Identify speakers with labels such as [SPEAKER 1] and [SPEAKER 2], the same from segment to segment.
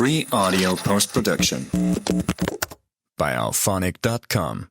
[SPEAKER 1] Free audio post-production by alphonic.com.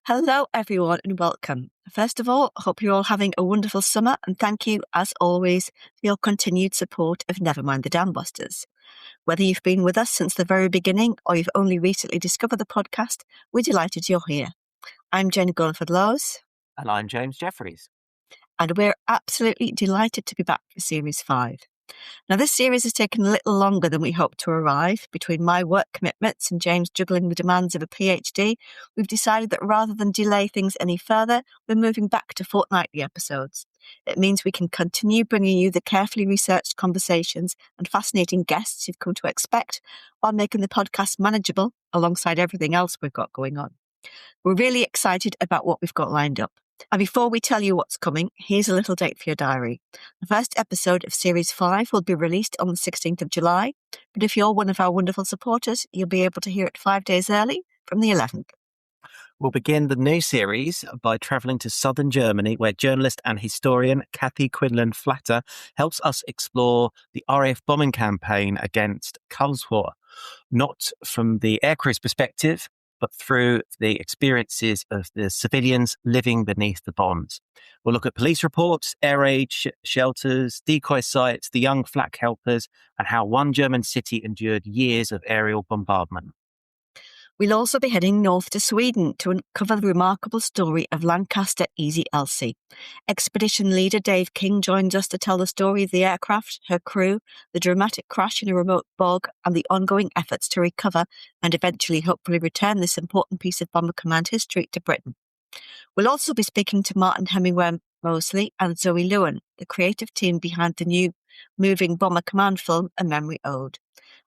[SPEAKER 2] Hello everyone and welcome. First of all, I hope you're all having a wonderful summer and thank you, as always, for your continued support of Nevermind the Dambusters. Whether you've been with us since the very beginning or you've only recently discovered the podcast, we're delighted you're here. I'm Jane Gulford-Lowes.
[SPEAKER 3] And I'm James Jeffries.
[SPEAKER 2] And we're absolutely delighted to be back for Series 5. Now, this series has taken a little longer than we hoped to arrive. Between my work commitments and James juggling the demands of a PhD, we've decided that rather than delay things any further, we're moving back to fortnightly episodes. It means we can continue bringing you the carefully researched conversations and fascinating guests you've come to expect, while making the podcast manageable alongside everything else we've got going on. We're really excited about what we've got lined up. And before we tell you what's coming, here's a little date for your diary. The first episode of Series 5 will be released on the 16th of July, but if you're one of our wonderful supporters, you'll be able to hear it 5 days early from the 11th.
[SPEAKER 3] We'll begin the new series by travelling to southern Germany, where journalist and historian Kathy Quinlan-Flatter helps us explore the RAF bombing campaign against Karlsruhe, not from the aircrew's perspective, but through the experiences of the civilians living beneath the bombs. We'll look at police reports, air raid shelters, decoy sites, the young flak helpers, and how one German city endured years of aerial bombardment.
[SPEAKER 2] We'll also be heading north to Sweden to uncover the remarkable story of Lancaster Easy Elsie. Expedition leader Dave King joins us to tell the story of the aircraft, her crew, the dramatic crash in a remote bog, and the ongoing efforts to recover and eventually hopefully return this important piece of Bomber Command history to Britain. We'll also be speaking to Martin Hemingway Mosley and Zoe Lewin, the creative team behind the new moving Bomber Command film, A Memory Ode.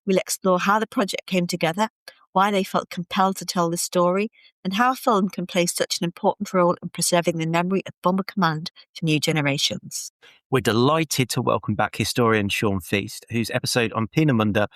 [SPEAKER 2] We'll explore how the project came together, why they felt compelled to tell this story, and how a film can play such an important role in preserving the memory of Bomber Command to new generations.
[SPEAKER 3] We're delighted to welcome back historian Sean Feast, whose episode on Peenemünde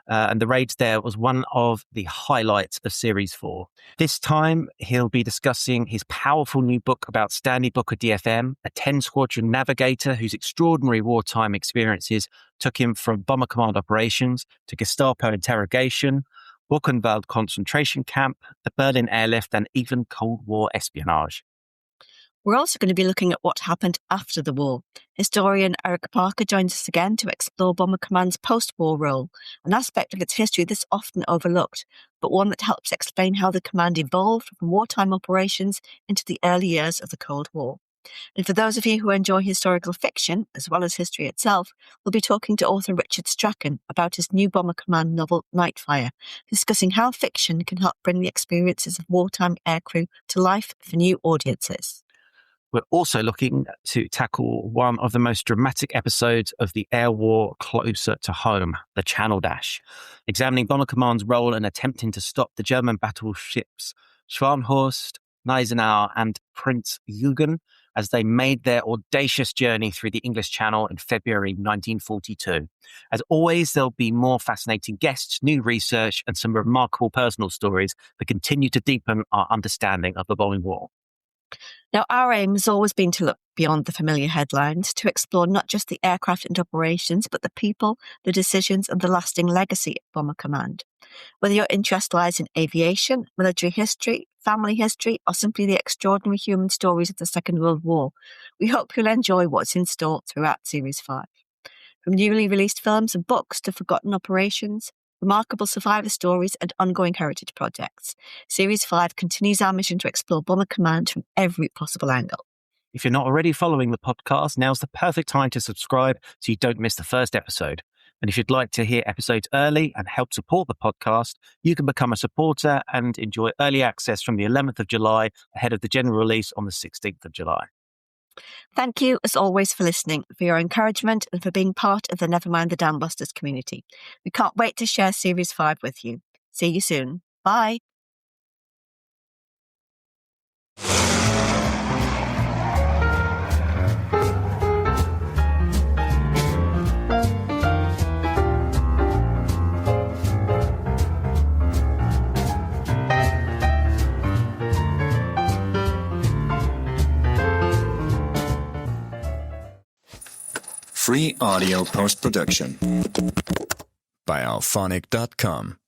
[SPEAKER 3] and the raids there was one of the highlights of Series 4. This time, he'll be discussing his powerful new book about Stanley Booker DFM, a 10-squadron navigator whose extraordinary wartime experiences took him from Bomber Command operations to Gestapo interrogation, Buchenwald concentration camp, the Berlin airlift, and even Cold War espionage.
[SPEAKER 2] We're also going to be looking at what happened after the war. Historian Eric Parker joins us again to explore Bomber Command's post-war role, an aspect of its history that's often overlooked, but one that helps explain how the command evolved from wartime operations into the early years of the Cold War. And for those of you who enjoy historical fiction, as well as history itself, we'll be talking to author Richard Strachan about his new Bomber Command novel, Nightfire, discussing how fiction can help bring the experiences of wartime aircrew to life for new audiences.
[SPEAKER 3] We're also looking to tackle one of the most dramatic episodes of the air war closer to home, the Channel Dash, examining Bomber Command's role in attempting to stop the German battleships Scharnhorst, Gneisenau, and Prinz Eugen as they made their audacious journey through the English Channel in February 1942. As always, there'll be more fascinating guests, new research, and some remarkable personal stories that continue to deepen our understanding of the bombing war.
[SPEAKER 2] Now, our aim has always been to look beyond the familiar headlines, to explore not just the aircraft and operations, but the people, the decisions, and the lasting legacy of Bomber Command. Whether your interest lies in aviation, military history, family history, or simply the extraordinary human stories of the Second World War, we hope you'll enjoy what's in store throughout Series 5. From newly released films and books to forgotten operations, remarkable survivor stories, and ongoing heritage projects, Series 5 continues our mission to explore Bomber Command from every possible angle.
[SPEAKER 3] If you're not already following the podcast, now's the perfect time to subscribe so you don't miss the first episode. And if you'd like to hear episodes early and help support the podcast, you can become a supporter and enjoy early access from the 11th of July ahead of the general release on the 16th of July.
[SPEAKER 2] Thank you, as always, for listening, for your encouragement, and for being part of the Nevermind the Dambusters community. We can't wait to share Series 5 with you. See you soon. Bye.
[SPEAKER 1] Free audio post-production by alphonic.com.